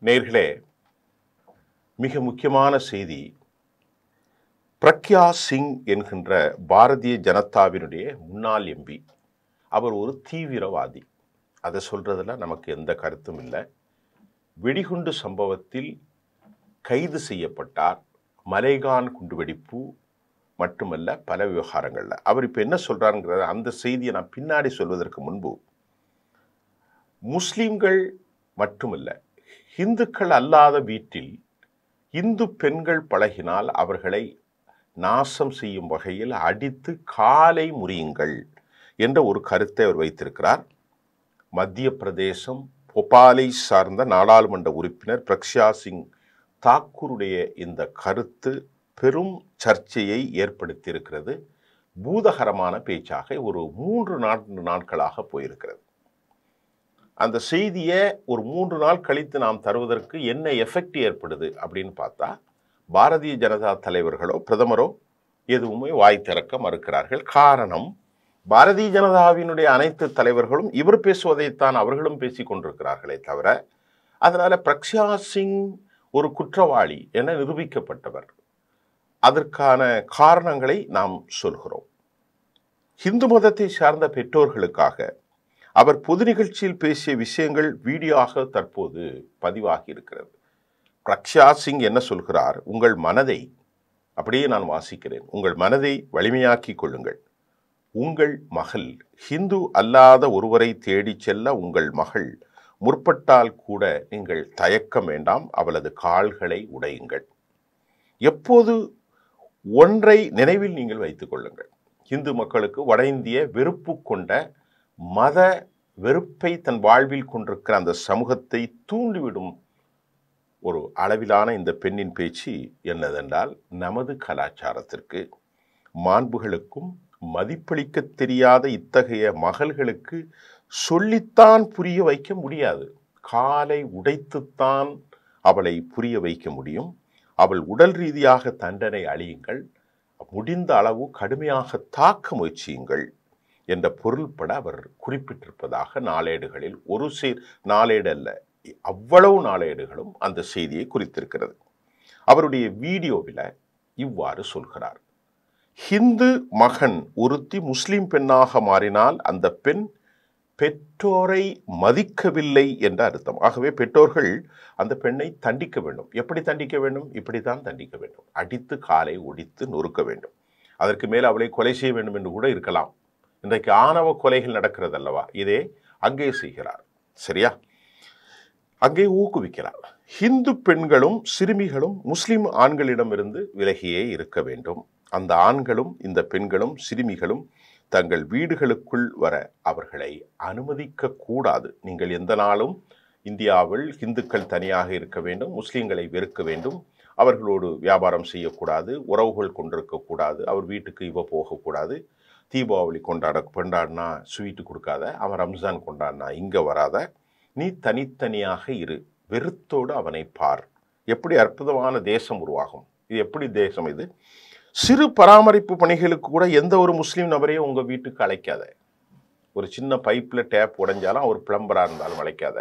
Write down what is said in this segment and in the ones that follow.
நேயர்களே, மிக முக்கியமான செய்தி. பிரக்யா சிங் என்கின்ற பாரதிய ஜனதாவினுடைய முன்னாள் எம்பி. அவர் ஒரு தீவிரவாதி. அதை சொல்றதுல நமக்கு எந்த கருத்தும் இல்லை. வெடிகுண்டு சம்பவத்தில் கைது செய்யப்பட்டார். மலேகான் குண்டுவெடிப்பு மட்டுமல்ல, பல விவகாரங்கள்ல. அவர் இப்ப என்ன சொல்றாருங்கிற அந்த செய்தியை நான் பின்னாடி சொல்வதற்கு முன்பு, முஸ்லிம்கள் மட்டுமல்ல, இந்துக்கள் அல்லாத வீட்டில் இந்து பெண்கள் பழகினால் அவர்களை நாசம் செய்யும் வகையில் அடித்து காலை முறியுங்கள் என்ற ஒரு கருத்தை அவர் வைத்திருக்கிறார். மத்திய பிரதேசம் போபாலை சார்ந்த நாடாளுமன்ற உறுப்பினர் பிரக்யா சிங் தாக்கூருடைய இந்த கருத்து பெரும் சர்ச்சையை ஏற்படுத்தியிருக்கிறது. பூதகரமான பேச்சாக ஒரு 3-4 நாட்களாக போயிருக்கிறது. அந்த செய்தியை ஒரு 3 நாள் கழித்து நாம் தருவதற்கு என்ன எஃபெக்ட் ஏற்படுது அப்படின்னு பார்த்தா, பாரதிய ஜனதா தலைவர்களோ பிரதமரோ எதுவுமே வாய் திறக்க மறுக்கிறார்கள். காரணம், பாரதிய ஜனதாவினுடைய அனைத்து தலைவர்களும் இவர் பேசுவதைத்தான் அவர்களும் பேசிக் கொண்டிருக்கிறார்களே தவிர, அதனால பிரக்யா சிங் ஒரு குற்றவாளி என நிரூபிக்கப்பட்டவர். அதற்கான காரணங்களை நாம் சொல்கிறோம். இந்து மதத்தை சார்ந்த பெற்றோர்களுக்காக அவர் பொது நிகழ்ச்சியில் பேசிய விஷயங்கள் வீடியோவாக தற்போது பதிவாகி இருக்கிறது. பிரக்யா சிங் என்ன சொல்கிறார்? உங்கள் மனதை, அப்படியே நான் வாசிக்கிறேன், உங்கள் மனதை வலிமையாக்கி கொள்ளுங்கள். உங்கள் மகள் ஹிந்து அல்லாத ஒருவரை தேடிச் செல்ல உங்கள் மகள் முற்பட்டால் கூட நீங்கள் தயக்கம் வேண்டாம், அவளது கால்களை உடையுங்கள். எப்போது ஒன்றை நினைவில் நீங்கள் வைத்துக் கொள்ளுங்கள். இந்து மக்களுக்கு வட இந்திய வெறுப்பு கொண்ட மத வெறுப்பை தன் வாழ்வில் கொண்டிருக்கிற அந்த சமூகத்தை தூண்டிவிடும் ஒரு அளவிலான இந்த பெண்ணின் பேச்சு என்னதென்றால், நமது கலாச்சாரத்திற்கு, மாண்புகளுக்கும் மதிப்பளிக்க தெரியாத இத்தகைய மகள்களுக்கு சொல்லித்தான் புரிய வைக்க முடியாது. காலை உடைத்துத்தான் அவளை புரிய வைக்க முடியும். அவள் உடல் ரீதியாக தண்டனை அளியுங்கள், முடிந்த அளவு கடுமையாக தாக்க முயற்சியுங்கள் என்ற பொருள்பட அவர் குறிப்பிட்டிருப்பதாக நாளேடுகளில், ஒரு நாளேடு அல்ல, அவ்வளவு நாளேடுகளும் அந்த செய்தியை குறித்திருக்கிறது. அவருடைய வீடியோவில் இவ்வாறு சொல்கிறார்: ஹிந்து மகன் ஒருத்தி முஸ்லிம் பெண்ணாக மாறினால் அந்த பெண் பெற்றோரை மதிக்கவில்லை என்ற அர்த்தம். ஆகவே பெற்றோர்கள் அந்த பெண்ணை தண்டிக்க வேண்டும். எப்படி தண்டிக்க வேண்டும்? இப்படித்தான் தண்டிக்க வேண்டும். அடித்து காலை ஒடித்து நொறுக்க வேண்டும். அதற்கு மேல் அவளை கொலை செய்ய வேண்டும் என்று கூட இருக்கலாம். இன்றைக்கு ஆணவ கொலைகள் நடக்கிறது அல்லவா, இதே அங்கே செய்கிறார். சரியா? அங்கே ஊக்குவிக்கிறார். ஹிந்து பெண்களும் சிறுமிகளும் முஸ்லிம் ஆண்களிடமிருந்து விலகியே இருக்க வேண்டும். அந்த ஆண்களும் இந்த பெண்களும் சிறுமிகளும் தங்கள் வீடுகளுக்குள் வர அவர்களை அனுமதிக்க கூடாது. நீங்கள் எந்த நாளும் இந்தியாவில் இந்துக்கள் தனியாக இருக்க வேண்டும், முஸ்லிம்களை வெறுக்க வேண்டும், அவர்களோடு வியாபாரம் செய்யக்கூடாது, உறவுகள் கொண்டிருக்கக்கூடாது, அவர் வீட்டுக்கு இவ போகக்கூடாது, தீபாவளி கொண்டாடினா ஸ்வீட்டு கொடுக்காத, அவன் ரம்ஜான் கொண்டாடினா இங்கே வராத, நீ தனித்தனியாக இரு, வெறுத்தோடு அவனை பார். எப்படி அற்புதமான தேசம் உருவாகும்! இது எப்படி தேசம் இது? சிறு பராமரிப்பு பணிகளுக்கு கூட எந்த ஒரு முஸ்லீம் நபரையும் உங்கள் வீட்டுக்கு அழைக்காத. ஒரு சின்ன பைப்பில் டேப் உடைஞ்சாலும் அவர் பிளம்பராக இருந்தாலும் அழைக்காத.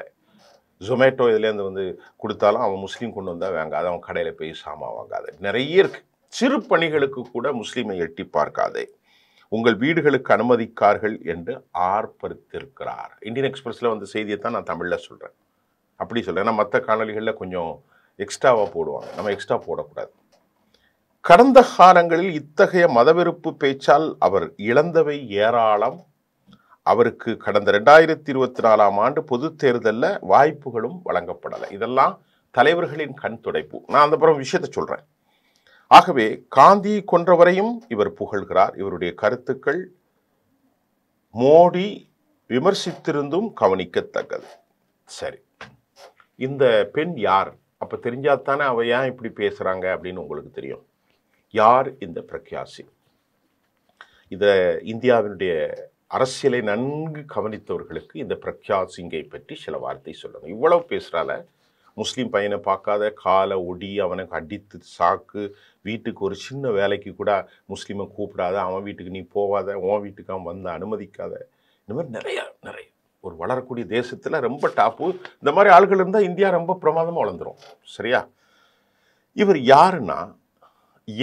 ஜொமேட்டோ இதுலேருந்து கொடுத்தாலும் அவன் முஸ்லீம் கொண்டு வந்தால் வாங்காத, அவன் கடையில் போய் சாமான் வாங்காத. நிறைய இருக்கு. சிறு பணிகளுக்கு கூட முஸ்லீமை எட்டி பார்க்காதே, உங்கள் வீடுகளுக்கு அனுமதிக்கார்கள் என்று ஆர்ப்பரித்திருக்கிறார். இந்தியன் எக்ஸ்பிரஸில் செய்தியை தான் நான் தமிழில் சொல்கிறேன். அப்படி சொல்கிறேன். ஏன்னா மற்ற காணொலிகளில் கொஞ்சம் எக்ஸ்ட்ராவாக போடுவாங்க, நம்ம எக்ஸ்ட்ரா போடக்கூடாது. கடந்த காலங்களில் இத்தகைய மதவெறுப்பு பேச்சால் அவர் இழந்தவை ஏராளம். அவருக்கு கடந்த 2024ஆம் ஆண்டு பொது தேர்தலில் வாய்ப்புகளும் வழங்கப்படலை. இதெல்லாம் தலைவர்களின் கண் துடைப்பு. நான் அந்த புறம் விஷயத்தை சொல்கிறேன். ஆகவே காந்தியை கொன்றவரையும் இவர் புகழ்கிறார். இவருடைய கருத்துக்கள் மோடி விமர்சித்திருந்தும் கவனிக்கத்தக்கது. சரி, இந்த பெண் யார்? அப்போ தெரிஞ்சாத்தானே அவ ஏன் இப்படி பேசுகிறாங்க அப்படின்னு உங்களுக்கு தெரியும். யார் இந்த பிரக்யா சிங்? இதை இந்தியாவினுடைய அரசியலை நன்கு கவனித்தவர்களுக்கு இந்த பிரக்யா சிங்கை பற்றி சில வார்த்தை சொல்லணும். இவ்வளவு பேசுகிறால, முஸ்லீம் பையனை பார்க்காத, காலை ஒடி, அவனுக்கு அடித்து சாக்கு, வீட்டுக்கு ஒரு சின்ன வேலைக்கு கூட முஸ்லீமை கூப்பிடாத, அவன் வீட்டுக்கு நீ போகாத, உன் வீட்டுக்கு அவன் வந்து அனுமதிக்காத, இந்த மாதிரி நிறைய ஒரு வளரக்கூடிய தேசத்தில் ரொம்ப டாப்பு. இந்த மாதிரி ஆள்கள் இருந்தால் இந்தியா ரொம்ப பிரமாதமாக வளர்ந்துடும். சரியா? இவர் யாருன்னா,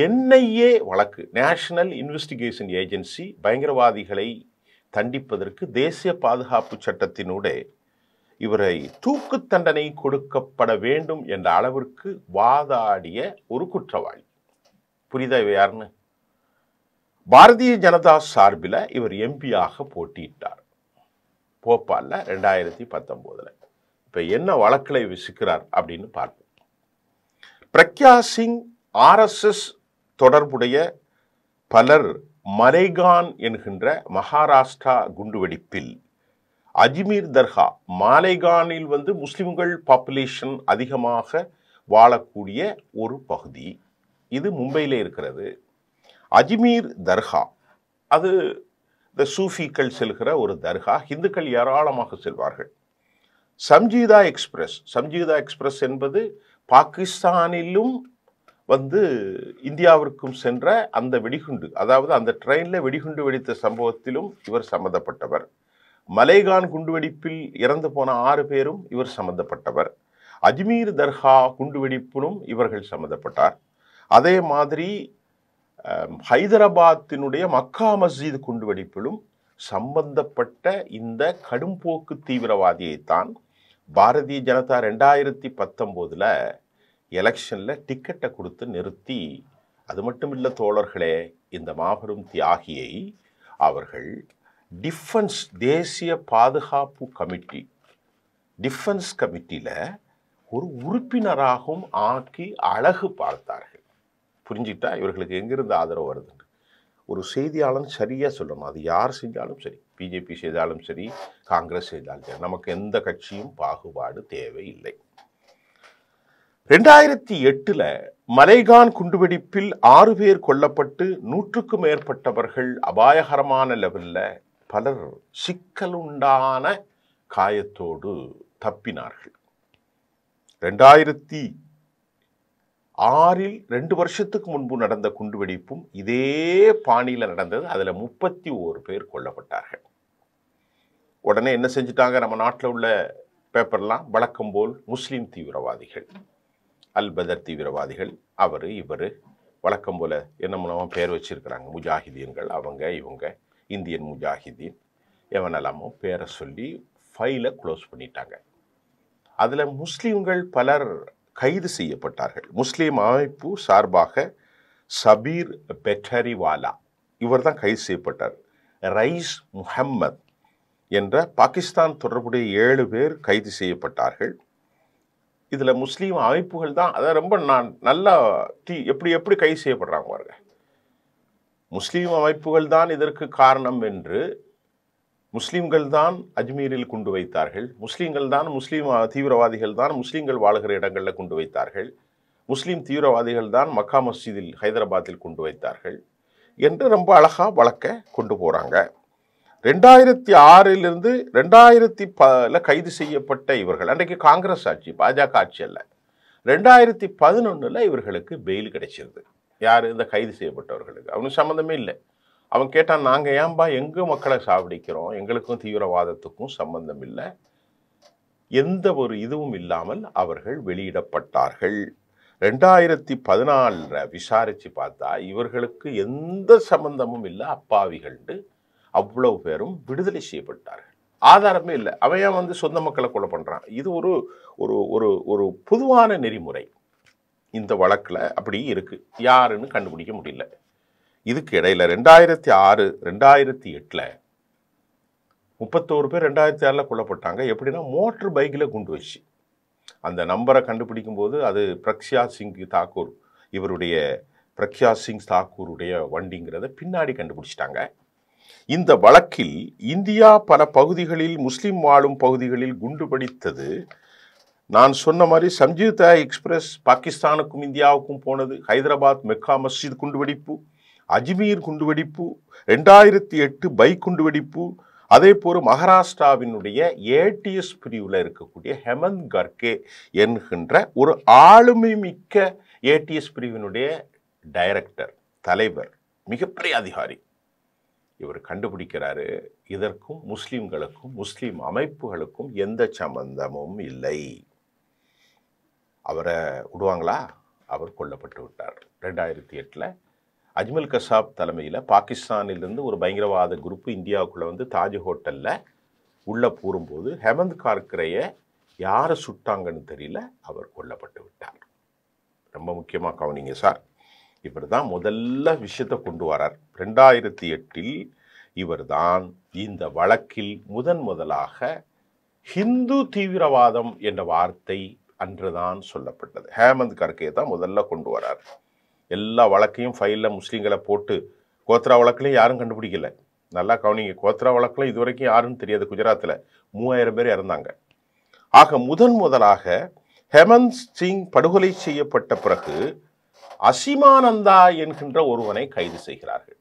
என்ஐஏ வழக்கு, நேஷனல் இன்வெஸ்டிகேஷன் ஏஜென்சி, பயங்கரவாதிகளை தண்டிப்பதற்கு தேசிய பாதுகாப்பு சட்டத்தினூடே இவரை தூக்கு தண்டனை கொடுக்கப்பட வேண்டும் என்ற அளவிற்கு வாதாடிய ஒரு குற்றவாளி. புரியுதா இவ யாருன்னு? பாரதிய ஜனதா சார்பில் இவர் எம்பியாக போட்டியிட்டார் போபால்ல 2019. இப்ப என்ன வழக்கில் விசிக்கிறார் அப்படின்னு பார்ப்போம். பிரக்யா சிங் RSS தொடர்புடைய பலர் மலேகான் என்கின்ற மகாராஷ்டிரா குண்டுவெடிப்பில் அஜ்மீர் தர்கா, மாலேகானில் முஸ்லிம்கள் பாப்புலேஷன் அதிகமாக வாழக்கூடிய ஒரு பகுதி, இது மும்பையிலே இருக்கிறது. அஜ்மீர் தர்கா அது இந்த சூஃபிக்கள் செல்கிற ஒரு தர்கா, இந்துக்கள் ஏராளமாக செல்வார்கள். சம்ஜீதா எக்ஸ்பிரஸ் என்பது பாகிஸ்தானிலும் இந்தியாவிற்கும் சென்ற அந்த வெடிகுண்டு, அதாவது அந்த ட்ரெயினில் வெடிகுண்டு வெடித்த சம்பவத்திலும் இவர் சம்பந்தப்பட்டவர். மலேகான் குண்டுவெடிப்பில் இறந்து போன 6 பேரும் இவர் சம்பந்தப்பட்டவர். அஜ்மீர் தர்கா குண்டுவெடிப்பிலும் இவர்கள் சம்பந்தப்பட்டார். அதே மாதிரி ஹைதராபாத்தினுடைய மக்கா மஸ்ஜித் குண்டுவெடிப்பிலும் சம்பந்தப்பட்ட இந்த கடும்போக்கு தீவிரவாதியைத்தான் பாரதிய ஜனதா 2019 எலெக்ஷனில் டிக்கெட்டை கொடுத்து நிறுத்தி, அது மட்டும் இல்லை தோழர்களே, இந்த மாபெரும் தியாகியை அவர்கள் டிஃபென்ஸ், தேசிய பாதுகாப்பு கமிட்டி, டிஃபென்ஸ் கமிட்டியில் ஒரு உறுப்பினராகவும் ஆக்கி அழகு பார்த்தார்கள். புரிஞ்சுக்கிட்டா இவர்களுக்கு எங்கிருந்து ஆதரவு வருது? ஒரு செய்தியாளன் சரியாக சொல்லணும். அது யார் செஞ்சாலும் சரி, பிஜேபி செய்தாலும் சரி, காங்கிரஸ் செய்தாலும் சரி, நமக்கு எந்த கட்சியும் பாகுபாடு தேவையில்லை. 2008 மலேகான் குண்டுவெடிப்பில் 6 பேர் கொல்லப்பட்டு 100க்கும் மேற்பட்டவர்கள் அபாயகரமான லெவலில் பலர் சிக்கலுண்டான காயத்தோடு தப்பினார்கள். 2006 2 வருஷத்துக்கு முன்பு நடந்த குண்டுவெடிப்பும் இதே பாணியில் நடந்தது. அதில் 31 பேர் கொல்லப்பட்டார்கள். உடனே என்ன செஞ்சிட்டாங்க? நம்ம நாட்டில் உள்ள பேப்பர்லாம் வழக்கம் போல் முஸ்லீம் தீவிரவாதிகள், அல்-பதர் தீவிரவாதிகள், அவர் இவர் வழக்கம் போல என்ன மூலமாக பேர் வச்சிருக்கிறாங்க, முஜாஹிதீன்கள், அவங்க இவங்க, இந்தியன் முஜாஹிதீன், எவனெல்லாமோ பேரை சொல்லி ஃபைலை க்ளோஸ் பண்ணிட்டாங்க. அதில் முஸ்லீம்கள் பலர் கைது செய்யப்பட்டார்கள். முஸ்லீம் அமைப்பு சார்பாக சபீர் பெட்டரிவாலா இவர் தான் கைது செய்யப்பட்டார். ரைஸ் முஹம்மத் என்ற பாகிஸ்தான் தொடர்புடைய 7 பேர் கைது செய்யப்பட்டார்கள். இதில் முஸ்லீம் அமைப்புகள் தான் அதை ரொம்ப நல்லா எப்படி கைது செய்யப்படுறாங்க பாருங்க. முஸ்லீம் அமைப்புகள் தான் இதற்கு காரணம் என்று, முஸ்லீம்கள் தான் அஜ்மீரில் குண்டு வைத்தார்கள், முஸ்லீம்கள் தான், முஸ்லீம் தீவிரவாதிகள் தான் முஸ்லீம்கள் வாழுகிற இடங்களில் குண்டு வைத்தார்கள், முஸ்லீம் தீவிரவாதிகள் தான் மக்கா மஸ்ஜிதில் ஹைதராபாத்தில் குண்டு வைத்தார்கள் என்று ரொம்ப அழகாக வழக்க கொண்டு போகிறாங்க. 2006 2010 கைது செய்யப்பட்ட இவர்கள், அன்றைக்கு காங்கிரஸ் ஆட்சி, பாஜக ஆட்சி அல்ல, 2011 இவர்களுக்கு பெயில் கிடைச்சிருது. யார்? இந்த கைது செய்யப்பட்டவர்களுக்கு. அவனுக்கு சம்மந்தமே இல்லை. அவன் கேட்டான், நாங்கள் ஏன்பா எங்கள் மக்களை சாவடிக்கிறோம், எங்களுக்கும் தீவிரவாதத்துக்கும் சம்பந்தம் இல்லை. எந்த ஒரு இதுவும் இல்லாமல் அவர்கள் வெளியிடப்பட்டார்கள். 2014 விசாரித்து பார்த்தா இவர்களுக்கு எந்த சம்பந்தமும் இல்லை, அப்பாவிகள்ண்டு அவ்வளவு பேரும் விடுதலை செய்யப்பட்டார்கள். ஆதாரமே இல்லை. அவன் சொந்த மக்களை கொலை பண்ணுறான். இது ஒரு ஒரு ஒரு ஒரு பொதுவான நெறிமுறை இந்த வழக்கில் அப்படி இருக்கு. யாருன்னு கண்டுபிடிக்க முடியல. இதுக்கு இடையில 2006 2008 31 பேர் 2006 கொல்லப்பட்டாங்க. எப்படின்னா மோட்டர் பைக்கில் குண்டு வச்சு. அந்த நம்பரை கண்டுபிடிக்கும் போது அது பிரக்யா சிங் தாக்கூர், இவருடைய பிரக்யா சிங் தாக்கூருடைய வண்டிங்கிறத பின்னாடி கண்டுபிடிச்சிட்டாங்க. இந்த வழக்கில் இந்தியா பல பகுதிகளில், முஸ்லிம் வாழும் பகுதிகளில் குண்டு வெடித்தது. நான் சொன்ன மாதிரி சம்ஜீதா எக்ஸ்பிரஸ் பாகிஸ்தானுக்கும் இந்தியாவுக்கும் போனது, ஹைதராபாத் மெக்கா மஸ்ஜித் குண்டுவெடிப்பு, அஜ்மீர் குண்டுவெடிப்பு, 2008 பைக் குண்டுவெடிப்பு, அதே போல் மகாராஷ்டிராவினுடைய ஏடிஎஸ் பிரிவில் இருக்கக்கூடிய ஹெமந்த் கர்கே என்கின்ற ஒரு ஆளுமை மிக்க ஏடிஎஸ் பிரிவினுடைய டைரக்டர், தலைவர், மிகப்பெரிய அதிகாரி, இவர் கண்டுபிடிக்கிறாரு, இதற்கும் முஸ்லிம்களுக்கும் முஸ்லிம் அமைப்புகளுக்கும் எந்த சம்பந்தமும் இல்லை. அவரை விடுவாங்களா? அவர் கொல்லப்பட்டு விட்டார். 2008 அஜ்மல் கசாப் தலைமையில் பாகிஸ்தானிலிருந்து ஒரு பயங்கரவாத குரூப் இந்தியாவுக்குள்ளே வந்து தாஜ் ஹோட்டலில் உள்ளே பூரும்போது ஹெமந்த் கார்கரையை யாரை சுட்டாங்கன்னு தெரியல, அவர் கொல்லப்பட்டு விட்டார். ரொம்ப முக்கியமாக கவனிங்க சார். இவர் தான் முதல்ல விஷயத்தை கொண்டு வரார். 2008 இவர் தான் இந்த வழக்கில் முதலாக ஹிந்து தீவிரவாதம் என்ற வார்த்தை அன்றுதான் சொல்லப்பட்டது. ஹேமந்த் கர்கே தான் முதல்ல கொண்டு வரார். எல்லா வழக்கையும் ஃபைலில் முஸ்லீம்களை போட்டு, கோத்ரா வழக்குலையும் யாரும் கண்டுபிடிக்கல. நல்லா கவனிங்க, கோத்ரா வழக்கில் இதுவரைக்கும் யாருன்னு தெரியாது. குஜராத்தில் 3000 பேர் இறந்தாங்க. ஆக முதலாக ஹேமந்த் சிங் படுகொலை செய்யப்பட்ட பிறகு அசிமானந்தா என்கின்ற ஒருவனை கைது செய்கிறார்கள்.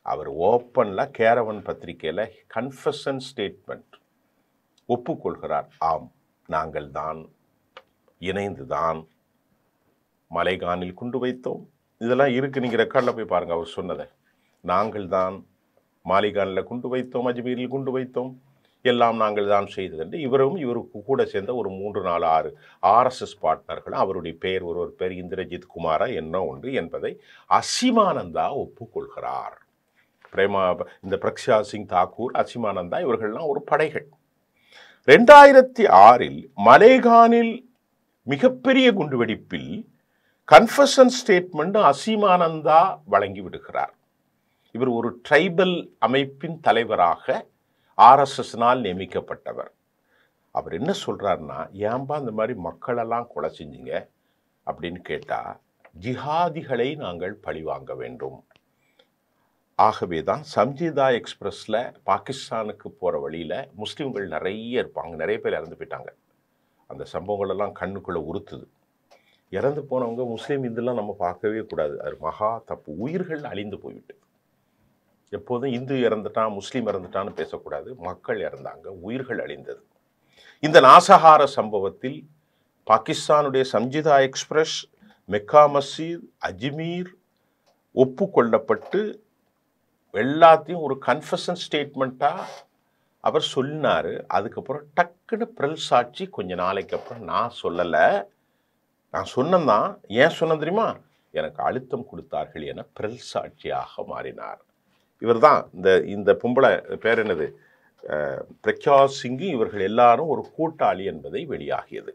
அவர் ஓப்பன்ல கேரவன் பத்திரிகையில் கன்ஃபெஷன் ஸ்டேட்மெண்ட் ஒப்புக்கொள்கிறார். ஆம், நாங்கள் தான் இணைந்துதான் மலைகானில் குண்டு வைத்தோம். இதெல்லாம் இருக்கு, நீங்க ரெக்கார்டில் போய் பாருங்க. அவர் சொன்னதை, நாங்கள் தான் மாலிகானில் குண்டு வைத்தோம், அஜ்மீரில் குண்டு வைத்தோம், எல்லாம் நாங்கள் தான் செய்தது என்று இவருக்கு கூட சேர்ந்த ஒரு 3-4-6 RSS பார்ட்னர்களும், அவருடைய பெயர் ஒருவர் பேர் இந்திரஜித் குமாரா என்ன ஒன்று என்பதை அசிமானந்தா ஒப்புக்கொள்கிறார். இந்த பிரக்ஷா சிங் தாக்கூர், அசிமானந்தா இவர்கள்லாம் ஒரு படைகள். 2006 மலேகானில் மிகப்பெரிய குண்டுவெடிப்பில் கன்ஃபெஷன் ஸ்டேட்மெண்ட் அசிமானந்தா வழங்கி விடுகிறார். இவர் ஒரு ட்ரைபல் அமைப்பின் தலைவராக RSSனால் நியமிக்கப்பட்டவர். அவர் என்ன சொல்றாருன்னா, ஏன்பா இந்த மாதிரி மக்களெல்லாம் கொலை செஞ்சீங்க அப்படின்னு கேட்டா, ஜிஹாதிகளை நாங்கள் பழிவாங்க வேண்டும். ஆகவே தான் சம்ஜிதா எக்ஸ்பிரஸ்ல பாகிஸ்தானுக்கு போற வழியில முஸ்லிம்கள் நிறைய இருப்பாங்க. நிறைய பேர் இறந்து போயிட்டாங்க. அந்த சம்பவங்கள் எல்லாம் கண்ணுக்குள்ள உறுத்துது. இறந்து போனவங்க முஸ்லீம் இந்துலாம் நம்ம பார்க்கவே கூடாது. அது மகா தப்பு. உயிர்கள் அழிந்து போய்விட்டு. எப்போதும் இந்து இறந்துட்டான் முஸ்லீம் இறந்துட்டான்னு பேசக்கூடாது. மக்கள் இறந்தாங்க, உயிர்கள் அழிந்தது. இந்த நாசகார சம்பவத்தில் பாகிஸ்தானுடைய சம்ஜிதா எக்ஸ்பிரஸ், மெக்கா மஸ்ஜித், அஜ்மீர் ஒப்புக்கொள்ளப்பட்டு எல்லாத்தையும் ஒரு கன்ஃபெஷன் ஸ்டேட்மெண்ட்டா அவர் சொன்னாரு. அதுக்கப்புறம் டக்குன்னு பிறல் சாட்சி கொஞ்ச நாளைக்கு அப்புறம், நான் சொல்லலை, நான் சொன்னதான். ஏன் சொன்ன தெரியுமா? எனக்கு அழுத்தம் கொடுத்தார்கள் என பிறல் சாட்சியாக மாறினார். இவர் தான் இந்த பொம்பளை பேர் என்னது, பிரக்யா சிங், இவர்கள் எல்லாரும் ஒரு கூட்டாளி என்பதை வெளியாகியது.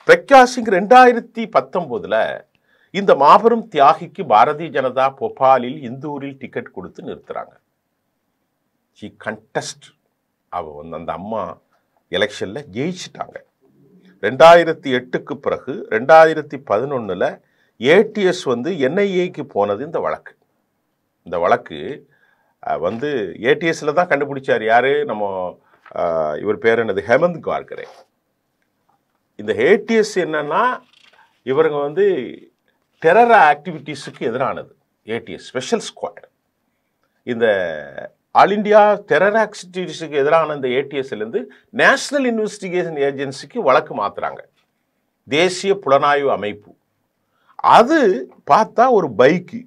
பிரக்யா சிங் 2019 இந்த மாபெரும் தியாகிக்கு பாரதிய ஜனதா போபாலில் இந்தூரில் டிக்கெட் கொடுத்து நிறுத்துறாங்க. She contest. அந்த அம்மா எலெக்ஷன்ல ஜெயிச்சிட்டாங்க. 2008க்கு பிறகு 2011 ATS NIAக்கு போனது இந்த வழக்கு. இந்த வழக்கு ATSல தான் கண்டுபிடிச்சார். யாரு? நம்ம இவர் பேர் என்னது, ஹேமந்த் கார்கரே. இந்த ATS என்னன்னா, இவருங்க டெரர் ஆக்டிவிட்டீஸுக்கு எதிரானது. ATS special squad. இந்த ஆல் இண்டியா டெரர் ஆக்டிவிட்டீஸுக்கு எதிரான இந்த ATSலேருந்து நேஷனல் இன்வெஸ்டிகேஷன் ஏஜென்சிக்கு வழக்கு மாத்துறாங்க. தேசிய புலனாய்வு அமைப்பு. அது பார்த்தா ஒரு பைக்கு,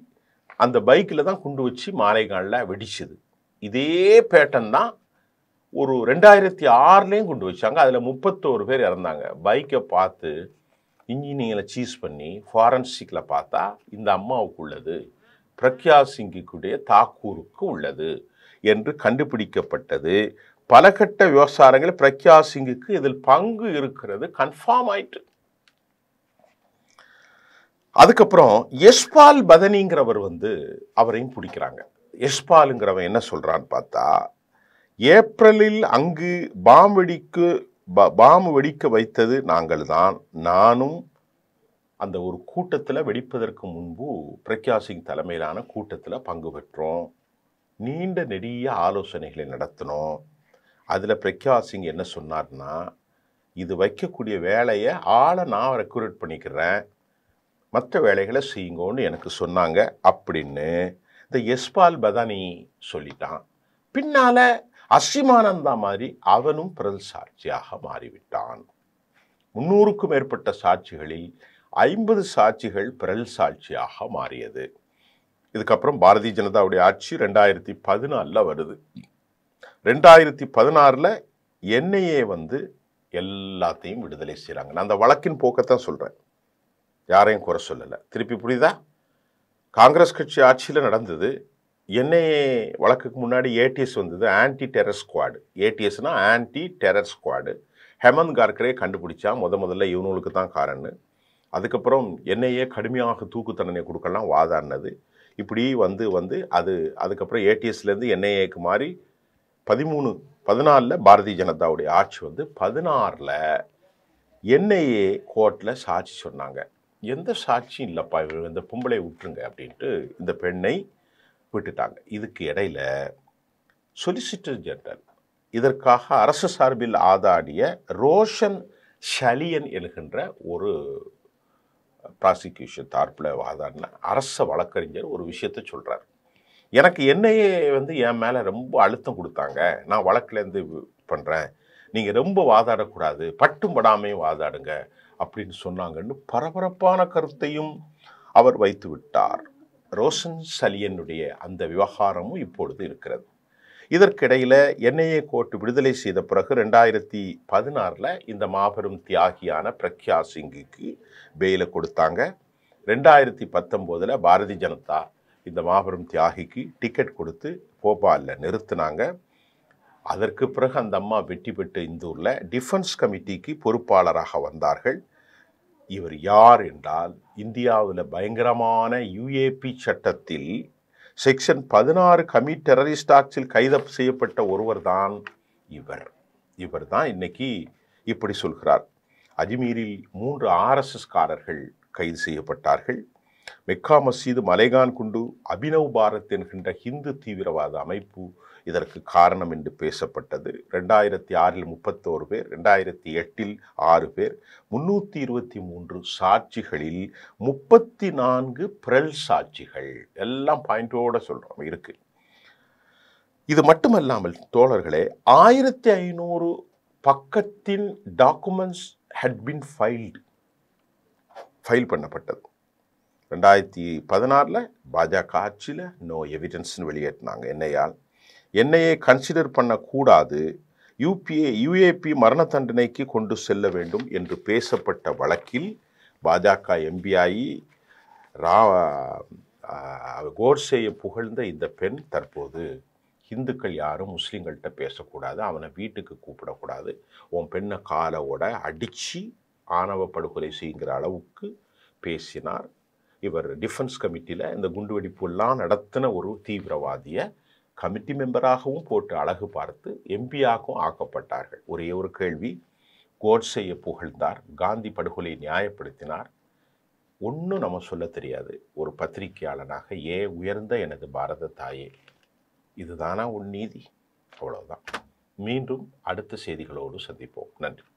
அந்த பைக்கில் தான் குண்டு வச்சு மாலைகானில் வெடிச்சது. இதே பேட்டன் தான் ஒரு 2006 குண்டு வச்சாங்க. அதில் 31 பேர் இறந்தாங்க. பைக்கை பார்த்து இன்ஜினியரை சீஸ் பண்ணி ஃபாரன்சிக்கில் பார்த்தா இந்த அம்மாவுக்கு உள்ளது, பிரக்யா சிங்குடைய தாக்கூருக்கு உள்ளது என்று கண்டுபிடிக்கப்பட்டது. பல கட்ட விவசாரங்கள் பிரக்யா சிங்குக்கு இதில் பங்கு இருக்கிறது கன்ஃபார்ம் ஆயிட்டு. அதுக்கப்புறம் யஷ்பால் பதனிங்கிறவர் அவரையும் பிடிக்கிறாங்க. யஷ்பாலுங்கிறவன் என்ன சொல்றான்னு பார்த்தா, ஏப்ரலில் அங்கு பாம்பு வெடிக்க வைத்தது நாங்கள் தான். நானும் அந்த ஒரு கூட்டத்தில் வெடிப்பதற்கு முன்பு பிரக்யா சிங் தலைமையிலான கூட்டத்தில் பங்கு பெற்றோம். நீண்ட நெடிய ஆலோசனைகளை நடத்தினோம். அதில் பிரக்யா சிங் என்ன சொன்னார்னா, இது வைக்கக்கூடிய வேலையை ஆளை நான் ரெக்ரூட் பண்ணிக்கிறேன், மற்ற வேலைகளை செய்யுங்கன்னு எனக்கு சொன்னாங்க அப்படின்னு இந்த யஷ்பால் பதானி சொல்லிட்டான். பின்னால அசிமானந்தா மாதிரி அவனும் பிறல் சாட்சியாக மாறிவிட்டான். 300க்கும் மேற்பட்ட சாட்சிகளில் 50 சாட்சிகள் பிறல் சாட்சியாக மாறியது. இதுக்கப்புறம் பாரதிய ஜனதாவுடைய ஆட்சி 2014 வருது. 2016 என்ஐஏ வந்து எல்லாத்தையும் விடுதலை செய்கிறாங்க. நான் அந்த வழக்கின் போக்கத்தான் சொல்கிறேன், யாரையும் குறை சொல்லலை. திருப்பி புரியுதா? காங்கிரஸ் கட்சி ஆட்சியில் நடந்தது. என்ஐஏ வழக்குக்கு முன்னாடி ஏடிஎஸ் வந்தது, ஆன்டி டெரர் ஸ்குவாடு. ஏடிஎஸ்னா anti terror squad. Hemant Karkare கண்டுபிடிச்சா முதல்ல இவனுக்கு தான் காரணம். அதுக்கப்புறம் என்ஐஏ கடுமையாக தூக்கு தண்டனை கொடுக்கலாம் வாதாடினது. இப்படி வந்து அதுக்கப்புறம் ஏடிஎஸ்லேருந்து என்ஐஏக்கு மாறி 14 பாரதிய ஜனதாவுடைய ஆட்சி வந்து 16 என்ஐஏ கோர்ட்டில் சாட்சி சொன்னாங்க. எந்த சாட்சியும் இல்லைப்பா, இந்த பொம்பளை விட்டுருங்க அப்படின்ட்டு இந்த பெண்ணை விட்டுட்டாங்க. இதுக்கு இடையில சொலிசிட்டர் ஜெனரல் இதற்காக அரசு சார்பில் ஆதாடிய ரோஷன் ஷலியன் என்கின்ற ஒரு ப்ராசிக்யூஷன் தார்ப்பில் வாதாடின அரச வழக்கறிஞர் ஒரு விஷயத்த சொல்கிறார். எனக்கு என்ஐஏ வந்து என் மேலே ரொம்ப அழுத்தம் கொடுத்தாங்க, நான் வழக்கிலேருந்து பண்ணுறேன், நீங்கள் ரொம்ப வாதாடக்கூடாது, பட்டும் படாமையும் வாதாடுங்க அப்படின்னு சொன்னாங்கன்னு பரபரப்பான கருத்தையும் அவர் வைத்து விட்டார். ரோஷன் ஷலியனுடைய அந்த விவகாரமும் இப்பொழுது இருக்கிறது. இதற்கிடையில் என்ஐஏ கோர்ட் விடுதலை செய்த பிறகு 2016 இந்த மாபெரும் தியாகியான பிரக்யா சிங்குக்கு பெயிலை கொடுத்தாங்க. 2019 பாரதிய ஜனதா இந்த மாபெரும் தியாகிக்கு டிக்கெட் கொடுத்து போபாலில் நிறுத்தினாங்க. அதற்கு பிறகு அந்த அம்மா வெற்றி பெற்று இந்தூரில் டிஃபென்ஸ் கமிட்டிக்கு பொறுப்பாளராக வந்தார்கள். இவர் யார் என்றால், இந்தியாவில் பயங்கரமான யுஏபி சட்டத்தில் செக்ஷன் 16 கமிட் டெரரிஸ்ட் ஆக்டில் கைது செய்யப்பட்ட ஒருவர் தான் இவர் தான் இன்னைக்கு இப்படி சொல்கிறார். அஜ்மீரில் 3 RSSகாரர்கள் கைது செய்யப்பட்டார்கள். மெக்கா மசீது, மலைகான் குண்டு, அபினவ் பாரத் என்கின்ற ஹிந்து தீவிரவாத அமைப்பு இதற்கு காரணம் என்று பேசப்பட்டது. 2006 31 பேர், 2008 6 பேர், 323 சாட்சிகளில் 34 பிறல் சாட்சிகள். எல்லாம் பாயிண்டோட சொல்றோம் இருக்கு. இது மட்டுமல்லாமல் தோழர்களே, 1500 பக்கத்தின் டாக்குமெண்ட்ஸ் had been ஃபைல் பண்ணப்பட்டது. 2016 பாஜக ஆட்சியில் நோ எவிடன்ஸ்னு வெளியேற்றினாங்க என்ஐஏ கன்சிடர் பண்ணக்கூடாது, யுஏபி மரண தண்டனைக்கு கொண்டு செல்ல வேண்டும் என்று பேசப்பட்ட வழக்கில் பாஜக எம்பியாயி கோட்சேயை புகழ்ந்த இந்த பெண் தற்போது இந்துக்கள் யாரும் முஸ்லீம்கள்கிட்ட பேசக்கூடாது, அவனை வீட்டுக்கு கூப்பிடக்கூடாது, உன் பெண்ணை காலோட அடித்து ஆணவ படுகொலை செய்கிற அளவுக்கு பேசினார். இவர் டிஃபென்ஸ் கமிட்டியில் இந்த குண்டுவெடிப்புலாம் நடத்தின ஒரு தீவிரவாதிய கமிட்டி மெம்பராகவும் போட்டு அழகு பார்த்து எம்பியாகவும் ஆக்கப்பட்டார்கள். ஒரே ஒரு கேள்வி, கோட்சேயை புகழ்ந்தார், காந்தி படுகொலையை நியாயப்படுத்தினார். ஒன்றும் நம்ம சொல்ல தெரியாது ஒரு பத்திரிகையாளனாக, உயர்ந்த எனது பாரத தாயே, இதுதானா உன் நீதி? அவ்வளவுதான். மீண்டும் அடுத்த செய்திகளோடு சந்திப்போம். நன்றி.